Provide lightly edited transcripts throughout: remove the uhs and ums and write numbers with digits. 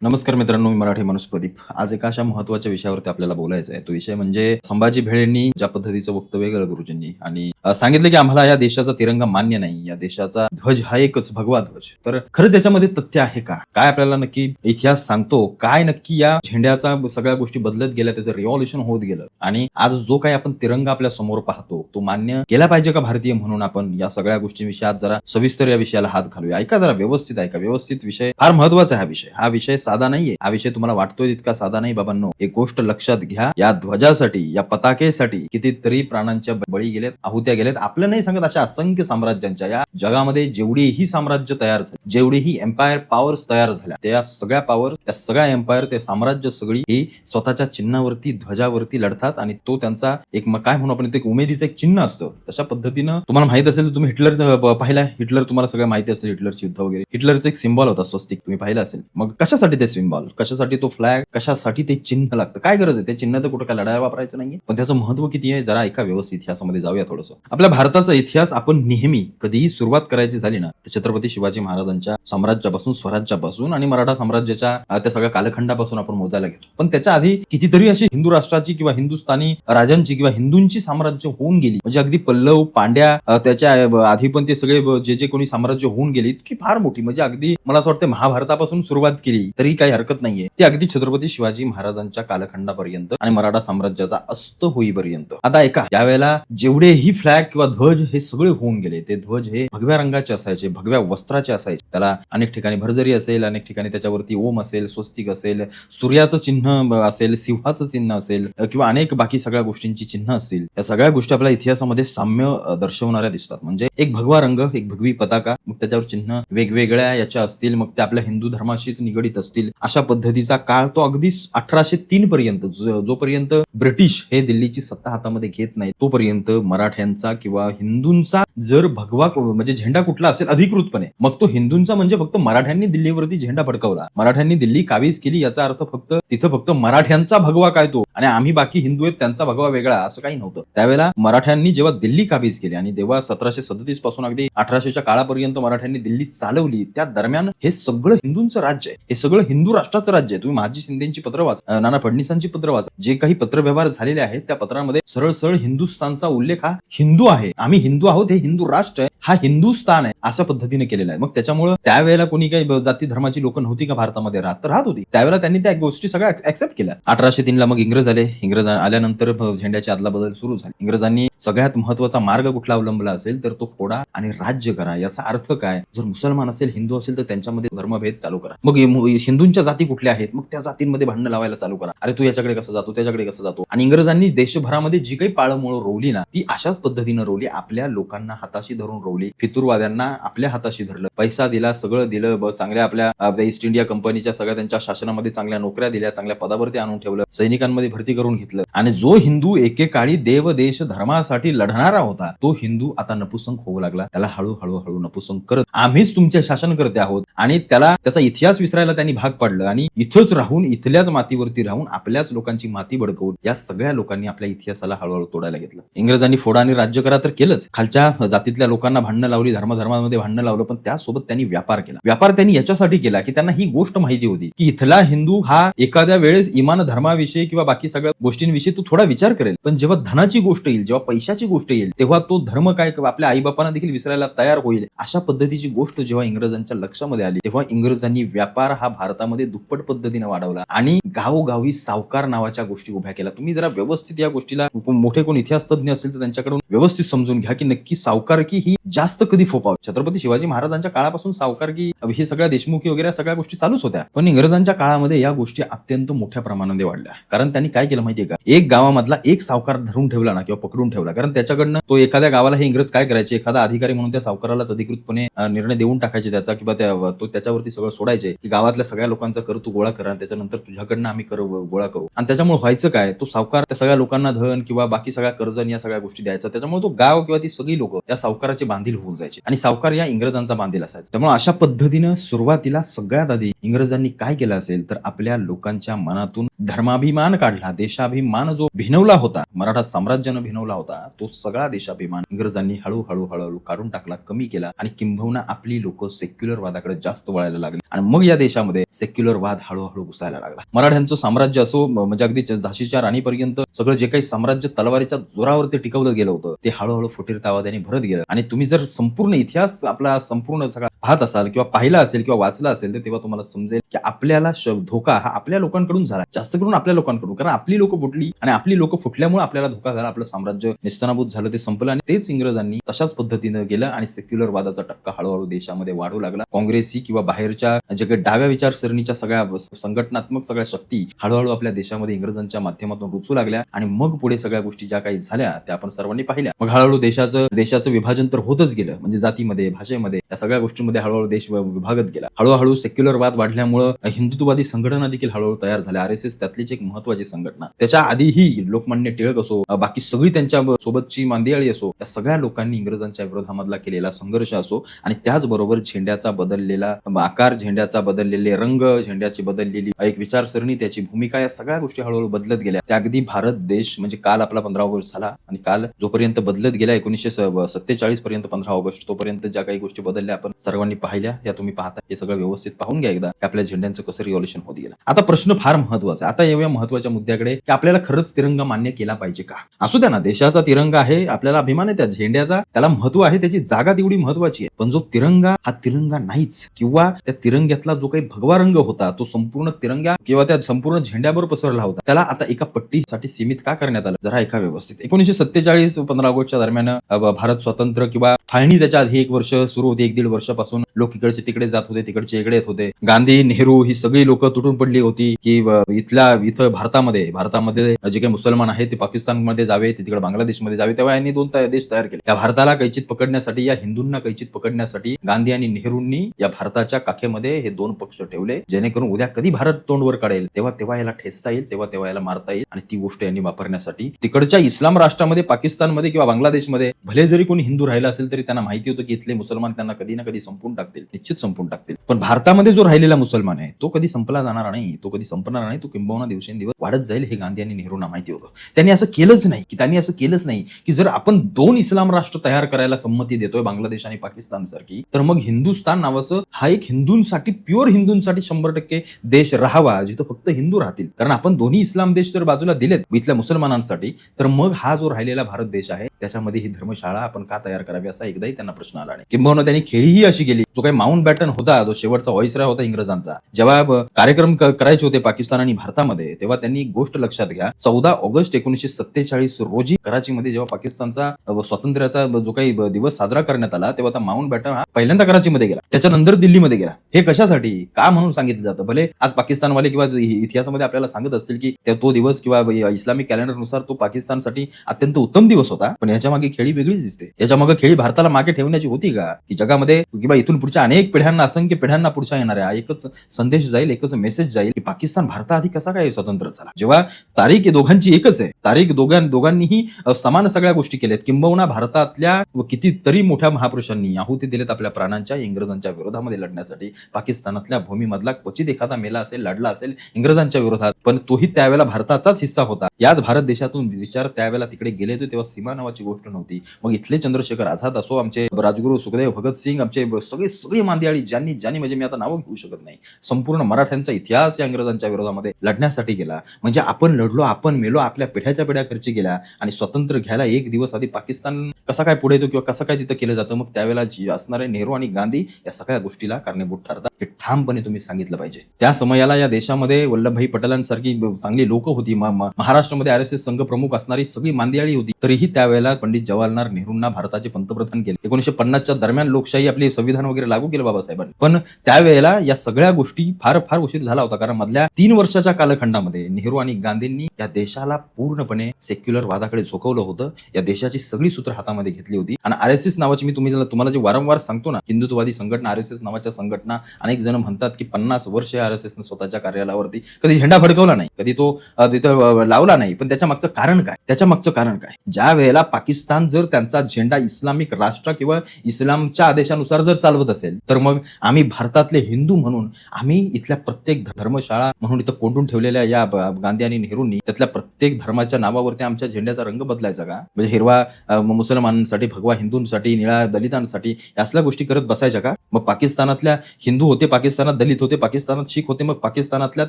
नमस्कार मित्रांनो, मी मराठी माणूस प्रदीप. आज एका अशा महत्त्वाच्या विषयावरती आपल्याला बोलायचं आहे. तो विषय म्हणजे संभाजी भिडेंनी ज्या पद्धतीचं वक्तव्य केलं गुरुजींनी आणि सांगितलं की आम्हाला या देशाचा तिरंगा मान्य नाही. या देशाचा ध्वज हा एकच भगवा ध्वज. तर खरं त्याच्यामध्ये तथ्य आहे का? काय आपल्याला नक्की इतिहास सांगतो? काय नक्की या झेंड्याचा सगळ्या गोष्टी बदलत गेल्या, त्याचं रिव्हॉल्युशन होत गेलं आणि आज जो काही आपण तिरंगा आपल्या समोर पाहतो, तो मान्य केला पाहिजे का भारतीय म्हणून आपण या सगळ्या गोष्टींविषयी आज जरा सविस्तर या विषयाला हात घालूया. ऐका जरा व्यवस्थित ऐका. व्यवस्थित विषय फार महत्त्वाचा आहे. हा विषय साधा नाहीये. हा विषय तुम्हाला वाटतोय तितका साधा नाही बाबांनो. एक गोष्ट लक्षात घ्या, या ध्वजासाठी, या पताकेसाठी कितीतरी प्राणांच्या बळी गेलेत, आहुत्या गेलेत. आपलं नाही सांगत, अशा असंख्य साम्राज्यांच्या या जगामध्ये जेवढीही साम्राज्य तयार झाली, जेवढीही एम्पायर पॉवर्स तयार झाल्या, त्या सगळ्या पॉवर, त्या सगळ्या एम्पायर, ते साम्राज्य सगळी ही स्वतःच्या चिन्हावरती, ध्वजावरती लढतात आणि तो त्यांचा एक काय म्हणू आपण, एक उमेदीचं एक चिन्ह असतं. तशा पद्धतीनं तुम्हाला माहित असेल, तुम्ही हिटलर पाहिलाय. हिटलर तुम्हाला सगळं माहिती असेल, हिटलरची युद्ध वगैरे. हिटलरचं एक सिम्बॉल होता, स्वस्तिक, तुम्ही पाहिलं असेल. मग कशासाठी ते सिम्बॉल, कशासाठी तो फ्लॅग, कशासाठी ते चिन्ह लागतं, काय गरज आहे? ते चिन्ह तर कुठं काय लढायला वापरायचं नाहीये, पण त्याचं महत्व किती आहे जरा ऐका व्यवस्थित. इतिहासामध्ये जाऊया थोडंसं. आपल्या भारताचा इतिहास आपण नेहमी कधीही सुरुवात करायची झाली ना, तर छत्रपती शिवाजी महाराजांच्या साम्राज्यापासून, स्वराज्यापासून आणि मराठा साम्राज्याच्या त्या सगळ्या कालखंडापासून आपण मोजायला घेतो. पण त्याच्या आधी कितीतरी अशी हिंदू राष्ट्राची किंवा हिंदुस्थानी राजांची किंवा हिंदूंची साम्राज्य होऊन गेली. म्हणजे अगदी पल्लव, पांड्या, त्याच्या आधी पण ते सगळे जे कोणी साम्राज्य होऊन गेली, इतकी फार मोठी, म्हणजे अगदी मला असं वाटतं महाभारतापासून सुरुवात केली तरी काही हरकत नाहीये. ती अगदी छत्रपती शिवाजी महाराजांच्या कालखंडापर्यंत आणि मराठा साम्राज्याचा अस्त होईपर्यंत. आता ऐका, यावेळेला जेवढेही फ्लॅग किंवा ध्वज हे सगळे होऊन गेले, ते ध्वज हे भगव्या रंगाचे असायचे, भगव्या वस्त्राचे असायचे. त्याला अनेक ठिकाणी भरजरी असेल, अनेक ठिकाणी त्याच्यावरती ओम असेल, स्वस्तिक असेल, सूर्याचं चिन्ह असेल, सिंहाचं चिन्ह असेल किंवा अनेक बाकी सगळ्या गोष्टींची चिन्ह असतील. या सगळ्या गोष्टी आपल्या इतिहासामध्ये साम्य दर्शवणाऱ्या दिसतात. म्हणजे एक भगवा रंग, एक भगवी पताका, मग त्याच्यावर चिन्ह वेगवेगळ्या याच्या असतील, मग ते आपल्या हिंदू धर्माशीच निगडित असतील. अशा पद्धतीचा काळ तो अगदी 1803 पर्यंत, जोपर्यंत ब्रिटिश हे दिल्लीची सत्ता हातामध्ये घेत नाही, तोपर्यंत मराठ्यांचा किंवा हिंदूंचा जर भगवा म्हणजे झेंडा कुठला असेल अधिकृतपणे, मग तो हिंदूंचा म्हणजे फक्त मराठ्यांनी दिल्लीवरती झेंडा फडकवला, मराठ्यांनी दिल्ली काबीज केली, याचा अर्थ फक्त तिथं फक्त मराठ्यांचा भगवा काय तो, आणि आम्ही बाकी हिंदू आहेत त्यांचा भगवा वेगळा, असं काही नव्हतं. त्यावेळेला मराठ्यांनी जेव्हा दिल्ली काबीज केली आणि तेव्हा 1737 पासून अगदी 1800च्या काळापर्यंत मराठ्यांनी दिल्ली चालवली, त्या दरम्यान हे सगळं हिंदूंचं राज्य आहे, हे सगळं हिंदू राष्ट्राचं राज्य आहे. तुम्ही महाजी शिंदेची पत्र वाचा, नाना फडणवीसांची पत्र वाचा, जे काही पत्रव्यवहार झालेले आहेत त्या पत्रांमध्ये सरळ सरळ हिंदुस्थानचा उल्लेख हा हिंदू आहे, आम्ही हिंदू आहोत, हे हिंदू राष्ट्र आहे, हा हिंदुस्थान आहे, अशा पद्धतीने केलेला आहे. मग त्याच्यामुळे त्यावेळेला कोणी काही जाती धर्माची लोक नव्हती का भारतामध्ये, राहत होती. त्यावेळेला त्यांनी त्या गोष्टी सगळ्या ऍक्सेप्ट केल्या. 1803 ला मग इंग्रज आले. इंग्रज आल्यानंतर झेंड्याची अदला बदल सुरू झाली. इंग्रजांनी सगळ्यात महत्वाचा मार्ग कुठला अवलंबला असेल तर तो फोडा आणि राज्य करा. याचा अर्थ काय, जर मुसलमान असेल, हिंदू असेल तर त्यांच्यामध्ये धर्मभेद चालू करा. मग हिंदूंच्या जाती कुठल्या आहेत, मग त्या जातींमध्ये भांडणं लावायला चालू करा. अरे तू याच्याकडे कसं जातो, त्याच्याकडे कसं जातो. आणि इंग्रजांनी देशभरामध्ये जी काही पाळंमुळं रोवली ना, ती अशाच पद्धतीनं रोवली. आपल्या लोकांना हाताशी धरून रोवली, फितुरवाद्यांना आपल्या हाताशी धरलं, पैसा दिला, सगळं दिलं, चांगल्या आपल्या ईस्ट इंडिया कंपनीच्या सगळ्या त्यांच्या शासनामध्ये चांगल्या नोकऱ्या दिल्या, चांगल्या पदावरती आणून ठेवलं, सैनिकांमध्ये भरती करून घेतलं. आणि जो हिंदू एकेकाळी देव देश धर्मासाठी लढणारा होता, तो हिंदू आता नपुसंक होऊ लागला. त्याला हळूहळू नपुसंक करत आम्हीच तुमचे शासनकर्ते आहोत, आणि त्याला त्याचा इतिहास विसरायला त्यांनी भाग पाडलं. आणि इथंच राहून, इथल्याच मातीवरती राहून, आपल्याच लोकांची माती बडकवून या सगळ्या लोकांनी आपल्या इतिहासाला हळूहळू तोडायला घेतलं. इंग्रजांनी फोडा आणि राज्य करा तर केलंच, खालच्या जातीतल्या लोकांना भांडणं लावली, धर्मामध्ये भांडणं लावलं, पण त्यासोबत त्यांनी व्यापार केला. व्यापार त्यांनी याच्यासाठी केला की त्यांना ही गोष्ट माहिती होती की इथला हिंदू हा एखाद्या वेळेस इमान धर्माविषयी किंवा बाकी सगळ्या गोष्टींविषयी तो थोडा विचार करेल, पण जेव्हा धनाची गोष्ट येईल, जेव्हा पैशाची गोष्ट येईल, तेव्हा तो धर्म काय, आपल्या आईबापांना देखील विसरायला तयार होईल. अशा पद्धतीची गोष्ट जेव्हा इंग्रजांच्या लक्षामध्ये आली, तेव्हा इंग्रजांनी व्यापार हा भारतामध्ये दुप्पट पद्धतीने वाढवला आणि गावोगावी सावकार नावाच्या गोष्टी उभ्या केल्या. तुम्ही जरा व्यवस्थित या गोष्टीला, मोठे कोण इतिहास तज्ञ असतील तर त्यांच्याकडून व्यवस्थित समजून घ्या की नक्की सावकारकी ही जास्त कधी फोपावली. छत्रपती शिवाजी महाराजांच्या काळापासून सावकारकी हे सगळ्या देशमुखी वगैरे सगळ्या गोष्टी चालूच होत्या, पण इंग्रजांच्या काळामध्ये या गोष्टी अत्यंत मोठ्या प्रमाणामध्ये वाढल्या. कारण त्यांनी काय केलं माहितीये का, एक गावामधला एक सावकार धरून ठेवला ना किंवा पकडून ठेवला, कारण त्याच्याकडनं तो एखाद्या गावाला, हे इंग्रज काय करायचे, एखादा अधिकारी म्हणून त्या सावकारालाच अधिकृतपणे निर्णय देऊन टाकायचे त्याचा, किंवा तो त्याच्यावरती सगळं सोडायचे की गावातल्या सगळ्या लोकांचा कर तू गोळा करा, त्याच्यानंतर तुझ्याकडनं आम्ही कर गोळा करू. आणि त्याच्यामुळे व्हायचं काय, तो सावकार त्या सगळ्या लोकांना धन किंवा बाकी सगळ्या कर्ज या सगळ्या गोष्टी द्यायचा. त्याच्यामुळे तो गाव किंवा ती सगळी लोक लोक या सावकाराचे बांधील होऊन जायचे आणि सावकार या इंग्रजांचा बांधील असायचा. त्यामुळे अशा पद्धतीनं सुरुवातीला सगळ्यात आधी इंग्रजांनी काय केलं असेल तर आपल्या लोकांच्या मनातून धर्माभिमान काढला. देशाभिमान जो भिनवला होता, मराठा साम्राज्यानं भिनवला होता, तो सगळा देशाभिमान इंग्रजांनी हळूहळू काढून टाकला, कमी केला आणि किंबहुना आपली लोक सेक्युलर वादाकडे जास्त वळायला लागली आणि मग या देशामध्ये सेक्युलर वाद हळूहळू घुसायला लागला. मराठ्यांचं साम्राज्य असो म्हणजे अगदी झाशीच्या राणीपर्यंत सगळं जे काही साम्राज्य तलवारीच्या जोरावरती टिकवलं गेलं होतं ते हळूहळू फुटीरतावाद्याने भरत गेलं. आणि तुम्ही जर संपूर्ण इतिहास आपला संपूर्ण सगळा पाहत असाल किंवा पाहिला असेल किंवा वाचला असेल तर तेव्हा तुम्हाला समजेल की आपल्याला धोका हा आपल्या लोकांकडून झाला, जास्त करून आपल्या लोकांकडून. कारण आपली लोक फुटली आणि आपली लोक फुटल्यामुळे आपल्याला धोका झाला, आपलं साम्राज्य निस्तनाभूत झालं, ते संपलं. आणि तेच इंग्रजांनी तशाच पद्धतीनं गेलं आणि सेक्युलर वादाचा टक्का हळूहळू देशामध्ये वाढू लागला. काँग्रेसी किंवा बाहेरच्या जे काही डाव्या विचारसरणीच्या सगळ्या संघटनात्मक सगळ्या शक्ती हळूहळू आपल्या देशामध्ये इंग्रजांच्या माध्यमातून रुचू लागल्या आणि मग पुढे सगळ्या गोष्टी ज्या काही झाल्या त्या आपण सर्वांनी पाहिल्या. मग हळूहळू देशाचं विभाजन तर होतच गेलं, म्हणजे जातीमध्ये, भाषेमध्ये, या सगळ्या गोष्टींमध्ये हळूहळू देश विभागत गेला. हळूहळू सेक्युलर वाद वाढल्यामुळे हिंदुत्ववादी संघटना देखील हळूहळू तयार झाल्या. RSS त्यातलीच एक महत्वाची संघटना. त्याच्या आधीही लोकमान्य टिळक असो, बाकी सगळी त्यांच्या सोबतची मांदियाळी असो, या सगळ्या लोकांनी इंग्रजांच्या विरोधामधला केलेला संघर्ष असो आणि त्याचबरोबर झेंड्याचा बदललेला आकार, झेंड्याचा बदललेले रंग, झेंड्याची बदललेली एक विचारसरणी, त्याची भूमिका, या सगळ्या गोष्टी हळूहळू बदलत गेल्या. त्या अगदी भारत देश म्हणजे काल आपला 15 ऑगस्ट झाला आणि काल जोपर्यंत बदलत गेला 1947 पर्यंत 15 ऑगस्ट तोपर्यंत ज्या काही गोष्टी बदलल्या आपण सर्वांनी पाहिल्या, या तुम्ही पाहता. हे सगळं व्यवस्थित पाहून घ्या एकदा, आपल्या झेंड्यांचं कसं रिव्हॉल्युशन होत गेलं. आता प्रश्न फार महत्वाचा आहे. आता येऊया महत्वाच्या मुद्द्याकडे की आपल्याला खरंच तिरंगा मान्य केला पाहिजे का? असू द्या ना, देशाचा तिरंगा आहे, आपल्याला अभिमान आहे त्या झेंड्याचा, त्याला महत्व आहे, त्याची जागा तेवढी महत्वाची आहे. पण जो तिरंगा हा तिरंगा नाहीच, किंवा त्या तिरंग्यातला जो काही भगवा रंग होता तो संपूर्ण तिरंगा किंवा त्या संपूर्ण झेंड्यावर पसरला होता, त्याला आता एका पट्टीसाठी सीमित का करण्यात आलं? जरा ऐका व्यवस्थित. 1947 15 ऑगस्टच्या दरम्यान भारत स्वतंत्र किंवा फाळणी त्याच्या आधी 1 वर्ष सुरू होती, 1-1.5 वर्षापासून लोक इकडचे तिकडे जात होते, तिकडचे इकडे येत होते. गांधी, नेहरू ही सगळी लोक तुटून पडली होती की इथं भारतामध्ये जे काही मुसलमान आहेत ते पाकिस्तानमध्ये जावे, ते तिकडे बांगलादेशमध्ये जावे. तेव्हा यांनी 2 देश तयार केले. या भारताला कैचीत पकडण्यासाठी, या हिंदूंना कैचीत पकडण्यासाठी गांधी आणि नेहरूंनी या भारताच्या काखेमध्ये हे 2 पक्ष ठेवले, जेणेकरून उद्या कधी भारत तोंडवर काढेल तेव्हा याला ठेचता येईल, तेव्हा याला मारता येईल. आणि ती गोष्ट यांनी वापरण्यासाठी तिकडच्या इस्लाम राष्ट्रामध्ये, पाकिस्तानमध्ये किंवा बांगलादेशमध्ये भले जरी कोणी हिंदू राहिला असेल तरी त्यांना माहिती होतं की इथले मुसलमान त्यांना कधी ना कधी संपून टाकतील, निश्चित संपून टाकतील. पण भारतामध्ये जो राहिलेला मुसलमान आहे तो कधी संपला जाणार नाही, तो कधी संपणार नाही, तो किंबहुना दिवसेंदिवस वाढत जाईल. हे गांधी आणि नेहरूंना माहिती होतं. त्यांनी असं केलंच नाही की जर आपण 2 इस्लाम राष्ट्र तयार करायला संमती देतोय, बांगलादेश आणि पाकिस्तान सारखी, तर मग हिंदुस्थान नावाचं हा एक हिंदूंसाठी, प्युअर हिंदूंसाठी 100% देश राहावा, जिथं फक्त हिंदू राहतील. कारण आपण दोन्ही इस्लाम देश जर बाजूला दिलेत इथल्या मुसलमानांसाठी, तर मग हा जो राहिलेला भारत देश आहे त्याच्यामध्ये ही धर्मशाळा आपण का तयार करावी, असा एकदाही त्यांना प्रश्न आला नाही. किंबहुना त्यांनी खेळीही अशी केली, जो काही माउंट बॅटन होता, जो शेवटचा व्हाईसरॉय होता इंग्रजांचा, जेव्हा कार्यक्रम करायचे होते पाकिस्तान आणि भारतामध्ये, तेव्हा त्यांनी गोष्ट लक्षात घ्या, 14 ऑगस्ट 1947 रोजी कराचीमध्ये जेव्हा पाकिस्तानचा स्वातंत्र्याचा जो काही दिवस साजरा करण्यात आला, तेव्हा आता माउंट बॅटन हा पहिल्यांदा कराचीमध्ये गेला, त्याच्यानंतर दिल्लीमध्ये गेला. हे कशासाठी, का म्हणून सांगितलं जातं? भले आज पाकिस्तानवाले किंवा इतिहासामध्ये आपल्याला सांगत असतील की तो दिवस किंवा इस्लामिक कॅलेंडरनुसार तो पाकिस्तानसाठी अत्यंत उत्तम दिवस होता, पण याच्या मागे खेळी वेगळीच दिसते. याच्या मागे खेळी भारताला मागे ठेवण्याची होती का, की जगामध्ये किंवा इथून पुढच्या अनेक पिढ्यांना, असंख्य पिढ्यांना पुढच्या येणाऱ्या एकच संदेश जाईल, एकच मेसेज जाईल की पाकिस्तान भारताआधी कसा काय स्वतंत्र झाला, जेव्हा तारीख दोघांची एकच आहे. तारीख दोघांनीही समान सगळ्या गोष्टी केल्यात. किंबहुना भारतातल्या कितीतरी मोठ्या महापुरुषांनी आहुती दिलेत आपल्या प्राणांच्या इंग्रजांच्या विरोधामध्ये लढण्यासाठी. पाकिस्तानातल्या भूमीमधला क्वचित एखादा मेला असेल, लढला असेल इंग्रजांच्या विरोधात, पण तोही त्यावेळेला भारताचाच हिस्सा होता. याच भारत देशातून विचार त्यावेळेला तिकडे गेले होते, तेव्हा सीमा नावाची गोष्ट नव्हती. मग इथले चंद्रशेखर आझाद असो, आमचे राजगुरू सुखदेव भगतसिंग, आमचे सगळी मांदियाळी, ज्यांनी म्हणजे मी आता नावं घेऊ शकत नाही, संपूर्ण मराठ्यांचा इतिहास या इंग्रजांच्या विरोधामध्ये लढण्यासाठी गेला. म्हणजे आपण लढलो, आपण मेलो, आपल्या पिढ्याच्या पिढ्या खर्ची गेल्या आणि स्वतंत्र घ्यायला 1 दिवस आधी पाकिस्तान कसा काय पुढे येतो किंवा कसं काय तिथं केलं जातं, मग त्यावेळेला असणारे नेहरू आणि गांधी या सगळ्या गोष्टीला कारणीभूत ठरतात. हे ठामपणे तुम्ही सांगितलं पाहिजे. त्या समयाला या देशामध्ये वल्लभभाई पटेलांसारखी चांगली लोक होती, महाराष्ट्रामध्ये RSS संघ प्रमुख असणारी सगळी मांदियाळी होती, तरीही त्यावेळेला पंडित जवाहरलाल नेहरूंना भारताचे पंतप्रधान केले. 1950च्या दरम्यान लोकशाही, आपली संविधान वगैरे लागू केलं बाबासाहेबांनी. पण त्यावेळेला या सगळ्या गोष्टी फार उशीर झाला होता, कारण मधल्या 3 वर्षाच्या कालखंडामध्ये नेहरू आणि गांधींनी या देशाला पूर्णपणे सेक्युलर वादाकडे झोकवलं होतं. या देशाची सगळी सूत्र हातामध्ये घेतली होती आणि RSS नावाची, मी तुम्हाला जे वारंवार सांगतो ना, हिंदुत्ववादी संघटना, RSS नावाच्या संघटना, अनेक जण म्हणतात की 50 वर्ष RSSने स्वतःच्या कार्यालयावरती कधी झेंडा फडकवला नाही, कधी तो तिथं लावला नाही. पण त्याच्या मागचं कारण काय? ज्या वेळेला पाकिस्तान जर त्यांचा झेंडा इस्लामिक राष्ट्र किंवा इस्लामच्या आदेशानुसार जर चालवत असेल तर मग आम्ही भारतातले हिंदू म्हणून आम्ही इथल्या प्रत्येक धर्मशाळा म्हणून इथं कोंडून ठेवलेल्या या गांधी आणि नेहरूंनी त्यातल्या प्रत्येक धर्माच्या नावावरती आमच्या झेंड्याचा रंग बदलायचा का? म्हणजे हिरवा मुसलमानांसाठी, भगवा हिंदूंसाठी, निळा दलितांसाठी असल्या गोष्टी करत बसायच्या का? मग पाकिस्तानातल्या हिंदू होते, पाकिस्तानात दलित होते, पाकिस्तानात शीख होते, मग पाकिस्तानातल्या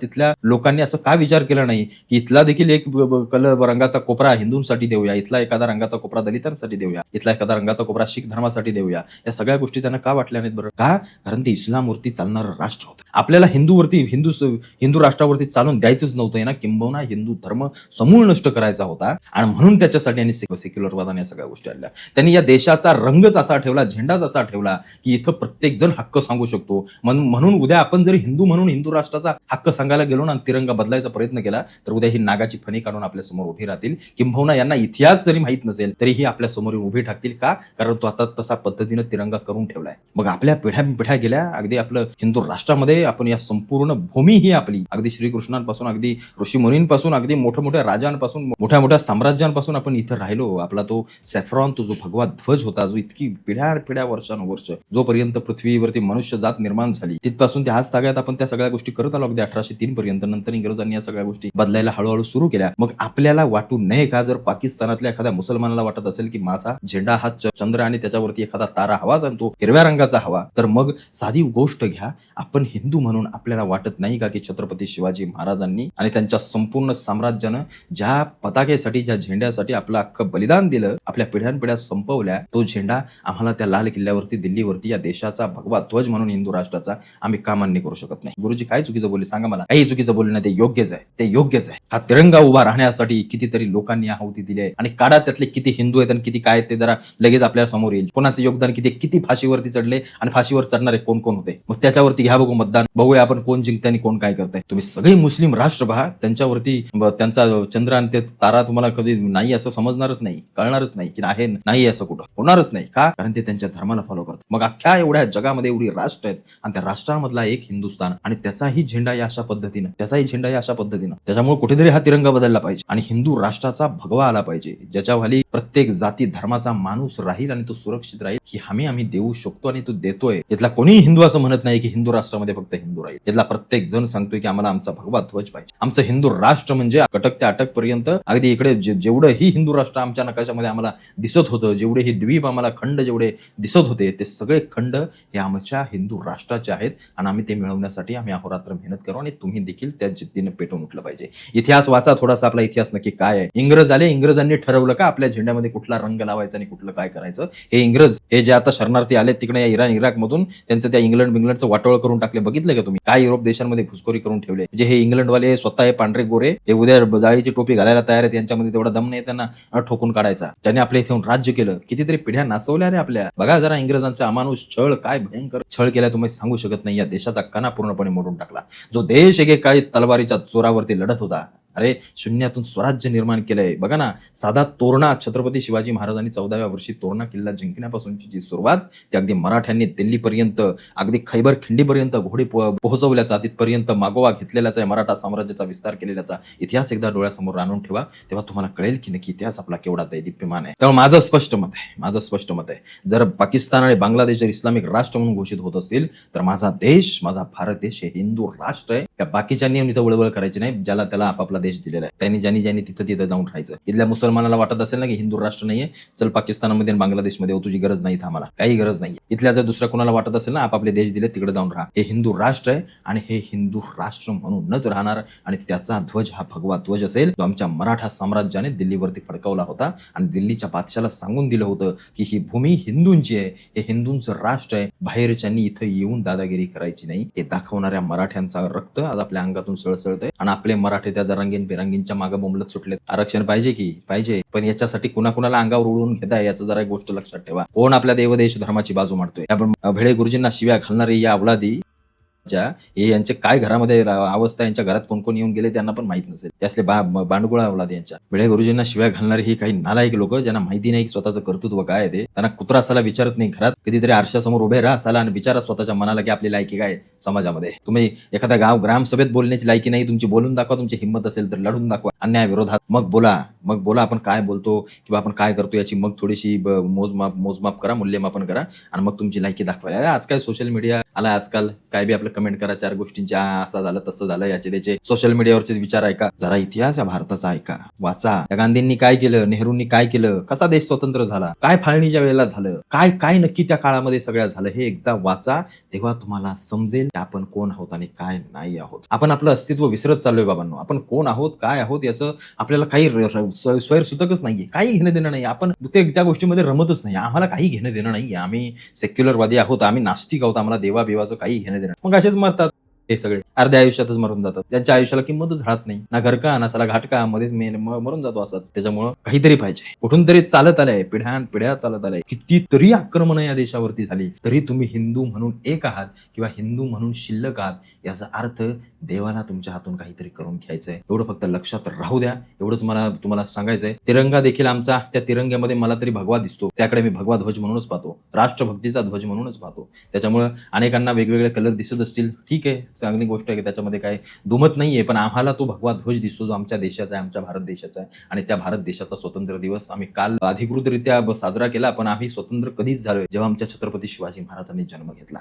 तिथल्या लोकांनी असं का विचार केला नाही की इथला देखील एक कलर रंगाचा कोपरा हिंदूंसाठी देऊया, इथला एखादा रंगाचा कोपरा दलितांसाठी देऊया, इथला एखादा रंगाचा कोपरा शीख धर्मासाठी देऊया? या सगळ्या गोष्टी त्यांना का वाटल्या नाहीत बरं? का? कारण ते इस्लामवरती चालणारं राष्ट्र होतं. आपल्याला हिंदू राष्ट्रावरती चालून द्यायचंच नव्हतं ना, किंबहुना हिंदू धर्म समूळ नष्ट करायचा होता आणि म्हणून त्याच्यासाठी यांनी सेक्युलरवादाने या सगळ्या गोष्टी आणल्या. त्यांनी या देशाचा रंगच असा ठेवला, झेंडाच असा ठेवला की इथं प्रत्येक जण हक्क सांगू शकतो. म्हणून उद्या आपण जरी हिंदू म्हणून हिंदू राष्ट्राचा हक्क सांगायला गेलो ना, तिरंगा बदलायचा प्रयत्न केला तर उद्या ही नागाची फणी काढून आपल्या समोर उभी राहतील. किंबहुना यांना इतिहास जरी माहित नसेल तरीही आपल्या समोर उभी ठाकतील. का? कारण तो आता तसा पद्धतीनं तिरंगा करून ठेवलाय. मग आपल्या पिढ्या गेल्या अगदी आपलं हिंदू राष्ट्रामध्ये आपण या संपूर्ण भूमी ही आपली अगदी श्रीकृष्णांपासून, अगदी ऋषीमुनींपासून, अगदी मोठ्या राजांपासून, मोठ्या साम्राज्यांपासून आपण इथं राहिलो. आपला तो सॅफ्रॉन, तो जो भगवा ध्वज होता, जो इतकी पिढ्या वर्षानुवर्ष जोपर्यंत पृथ्वीवरती मनुष्य जात निर्माण झाली तिथपासून त्या आज ताग्यात आपण त्या सगळ्या गोष्टी करत आलो अगदी 1803 पर्यंत. नंतर इंग्रजांनी या सगळ्या गोष्टी बदलायला हळूहळू सुरू केल्या. मग आपल्याला वाटू नये का जर पाकिस्तानातल्या एखाद्या मुसलमानाला वाटत असेल की माझा झेंडा हा चंद्र आणि त्याच्यावरती एखादा तारा हवाच आणि तो हिरव्या रंगाचा हवा, तर मग साधी गोष्ट घ्या, आपण हिंदू म्हणून आपल्याला वाटत नाही का की छत्रपती शिवाजी महाराजांनी आणि त्यांच्या संपूर्ण साम्राज्यानं ज्या पताकेसाठी, ज्या झेंड्यासाठी आपलं अख्खं बलिदान दिलं, आपल्या पिढ्यानपिढ्या संपवल्या, तो झेंडा आम्हाला त्या लाल किल्ल्यावरती दिल्लीवरती या देशाचा भगवा ध्वज म्हणून हिंदू राष्ट्राचा आम्ही का मान्य करू शकत नाही? गुरुजी काय चुकीचं बोलले सांगा मला? काही चुकीचं बोलले नाही, ते योग्यच आहे, ते योग्यच आहे. हा तिरंगा उभा राहण्यासाठी कितीतरी लोकांनी आहुती दिली आहे आणि काढा त्यातले किती हिंदू आहेत आणि किती काय ते जरा लगेच आपल्या समोर येईल. कोणाचं योगदान किती फाशीवरती चढले आणि फाशीवर चढणारे कोण होते, मग त्याच्यावरती घ्या बघू मतदान, बघूया आपण कोण जिंकते आणि कोण काय करताय. तुम्ही सगळे मुस्लिम राष्ट्र पहा, त्यांच्यावरती त्यांचा चंद्र आणि ते तारा तुम्हाला कधी नाही असं समजणारच नाही, कळणारच नाही की आहे नाही असं कुठं होणारच नाही. का? कारण ते त्यांच्या धर्माला फॉलो करतात. मग अख्ख्या एवढ्या जगामध्ये एवढी राष्ट्र आहेत आणि त्या राष्ट्रामधला एक हिंदुस्थान आणि त्याचाही झेंडा या अशा पद्धतीनं, त्याच्यामुळे कुठेतरी हा तिरंगा बदलला पाहिजे आणि हिंदू राष्ट्राचा भगवा आला पाहिजे, ज्याच्यावाली प्रत्येक जाती धर्माचा माणूस राहील आणि तो सुरक्षित राहील ही हमी आम्ही देऊ शकतो आणि तो देतोय. इथला कोणीही हिंदू असं म्हणत नाही की हिंदू राष्ट्रामध्ये फक्त हिंदू राहील. इथला प्रत्येक जण सांगतोय की आम्हाला आमचा भगवा ध्वज पाहिजे. आमचं हिंदू राष्ट्र म्हणजे कटक ते अटक पर्यंत अगदी इकडे जेवढं ही हिंदू राष्ट्र आमच्या नकाशामध्ये आम्हाला दिसत होतं, जेवढे हे द्वीप आम्हाला खंड जेवढे दिसत होते, ते सगळे खंड हे आमच्या हिंदू राष्ट्राचे आहेत आणि आम्ही ते मिळवण्यासाठी आम्ही अहोरात्र मेहनत करू आणि तुम्ही देखील त्या जिद्दीने पेटून उठलं पाहिजे. इतिहास वाचा थोडासा, आपला इतिहास नक्की काय आहे. इंग्रज आले, इंग्रजांनी ठरवलं का आपल्या झेंड्यामध्ये कुठला रंग लावायचा आणि कुठलं काय करायचं. हे इंग्रज हे जे आता शरणार्थी आले तिकडे या इराण इराक मधून, त्यांचं त्या इंग्लंडचं वाटोळ करून टाकले. बघितलं का तुम्ही काय युरोप देशांमध्ये घुसखोरी करून ठेवले? म्हणजे हे इंग्लंडवाले स्वतः हे पांढरे गोरे हे उद्या जाळीची टोपी घालायला तयार आहेत, यांच्यामध्ये तेवढा दम नाही त्यांना ठोकून काढायचा. त्यांनी आपल्या इथे राज्य केलं, कितीतरी पिढ्या नाचवल्या रे आपल्या. बघा जरा इंग्रजांचा अमानुष छळ, काय भयंकर छळ केला तुम्ही सांगू शकत नाही. या देशाचा कणा पूर्णपणे मोडून टाकला. जो देश एकेकाळी तलवारीच्या जोरावरती लढत होता, अरे शून्यातून स्वराज्य निर्माण केलंय. बघा ना, साधा तोरणा छत्रपती शिवाजी महाराजांनी 14व्या वर्षी तोरणा किल्ला जिंकण्यापासूनची जी सुरुवात ती अगदी मराठ्यांनी दिल्लीपर्यंत, अगदी खैबर खिंडीपर्यंत घोडे पोहोचवल्याचा, तिथपर्यंत मागोवा घेतलेल्याचा, मराठा साम्राज्याचा विस्तार केलेल्याचा इतिहास एकदा डोळ्यासमोर आणून ठेवा, तेव्हा तुम्हाला कळेल की नक्की इतिहास आपला केवढा दैदिप्यमान आहे. त्यामुळे माझं स्पष्ट मत आहे, जर पाकिस्तान आणि बांगलादेश जर इस्लामिक राष्ट्र म्हणून घोषित होत असतील तर माझा देश, माझा भारत देश हे हिंदू राष्ट्र आहे. त्या बाकीच्यांनी इथं वळवळ करायची नाही. ज्याला त्याला आपापला देश दिलेला आहे, त्यांनी ज्यांनी तिथं जाऊन राहायचं. इथल्या मुसलमानाला वाटत असेल ना की हिंदू राष्ट्र नाहीये, चल पाकिस्तानमध्ये आणि बांगलादेशमध्ये हो, तुझी गरज नाही, आम्हाला काही गरज नाही. इथल्या जर दुसऱ्या कोणाला वाटत असेल ना आपापले देश दिले तिकडे जाऊन राहा, हे हिंदू राष्ट्र आहे आणि हे हिंदू राष्ट्र म्हणूनच राहणार आणि त्याचा ध्वज हा भगवा ध्वज असेल, जो आमच्या मराठा साम्राज्याने दिल्लीवरती फडकावला होता आणि दिल्लीच्या बादशाला सांगून दिलं होतं की ही भूमी हिंदूंची आहे, हे हिंदूंचं राष्ट्र आहे, बाहेरच्यांनी इथं येऊन दादागिरी करायची नाही. हे दाखवणाऱ्या मराठ्यांचा रक्त आज आपल्या अंगातून सळसळतंय आणि आपले मराठे त्या रंगीन बिरंगींच्या मागे बोंबलत सुटले. आरक्षण पाहिजे की पाहिजे, पण याच्यासाठी कुणाला अंगावर उडवून घेताय याचं जरा गोष्ट लक्षात ठेवा. कोण आपल्या देवदेश धर्माची बाजू मांडतोय? आपण भेडे गुरुजींना शिव्या घालणारे या अवलादी हे यांचे काय घरामध्ये अवस्था, यांच्या घरात कोण कोण येऊन गेले त्यांना पण माहित नसेल. ते असले बांडगुळा अवलाद यांच्या. भिडे गुरुजींना शिव्या घालणारे ही काही नालायक लोक, ज्यांना माहिती नाही की स्वतःचं कर्तृत्व काय आहे. ते त्यांना कुत्रा असायला विचारत नाही घरात. कधीतरी आरशासमोर उभे राहा असाला आणि विचारा स्वतःच्या मनाला की आपली लायकी काय आहे समाजामध्ये. तुम्ही एखाद्या ग्रामसभेत बोलण्याची लायकी नाही तुमची, बोलून दाखवा. तुमची हिंमत असेल तर लढून दाखवा अन्याय विरोधात. मग बोला आपण काय बोलतो किंवा आपण काय करतो याची मग थोडीशी मोजमाप करा, मूल्यमापन करा आणि मग तुमची लायकी दाखवायला. आज काय सोशल मीडिया आला, आजकाल काय बी आपलं कमेंट करा 4 गोष्टींच्या, असं झालं तसं झालं, याचे त्याचे सोशल मीडियावरचे विचार ऐका. जरा इतिहास या भारताचा ऐका, वाचा. या गांधींनी काय केलं, नेहरूंनी काय केलं, कसा देश स्वतंत्र झाला, काय फाळणीच्या वेळेला झालं, काय काय नक्की त्या काळामध्ये सगळ्या झालं, हे एकदा वाचा. तेव्हा तुम्हाला समजेल आपण कोण आहोत आणि काय नाही आहोत. आपण आपलं अस्तित्व विसरत चाललोय बाबांनो. आपण कोण आहोत, काय आहोत याचं आपल्याला काही स्वैरसुतकच नाहीये. काही घेणं देणं नाही. आपण त्या गोष्टीमध्ये रमतच नाही. आम्हाला काही घेणं देणं नाहीये. आम्ही सेक्युलरवादी आहोत, आम्ही नास्तिक आहोत, आम्हाला देवाबिवाचं काही घेणं देणं. मग असेच मरतात हे सगळे, अर्ध्या आयुष्यातच मरून जातात. त्यांच्या आयुष्याला किंमतच राहत नाही. ना घर का ना साला घाट का, मध्येच मरून जातो असाच. त्याच्यामुळं काहीतरी पाहिजे. कुठून तरी चालत आलंय, पिढ्या चालत आलंय. कितीतरी आक्रमण या देशावरती झाली तरी तुम्ही हिंदू म्हणून एक आहात किंवा हिंदू म्हणून शिल्लक आहात, याचा अर्थ देवाला तुमच्या हातून काहीतरी करून घ्यायचंय. एवढं फक्त लक्षात राहू द्या. एवढंच मला तुम्हाला सांगायचंय. तिरंगा देखील आमचा, त्या तिरंग्यामध्ये मला तरी भगवा दिसतो. त्याकडे मी भगवा ध्वज म्हणूनच पाहतो, राष्ट्रभक्तीचा ध्वज म्हणूनच पाहतो. त्याच्यामुळे अनेकांना वेगवेगळे कलर दिसत असतील, ठीक आहे, चांगली गोष्ट आहे की त्याच्यामध्ये काय दुमत नाहीये. पण आम्हाला तो भगवा ध्वज दिसतो जो आमच्या देशाचा आहे, आमच्या भारत देशाचा आहे. आणि त्या भारत देशाचा स्वतंत्र दिवस आम्ही काल अधिकृतरित्या साजरा केला. पण आम्ही स्वतंत्र कधीच झालोय जेव्हा आमच्या छत्रपती शिवाजी महाराजांनी जन्म घेतला.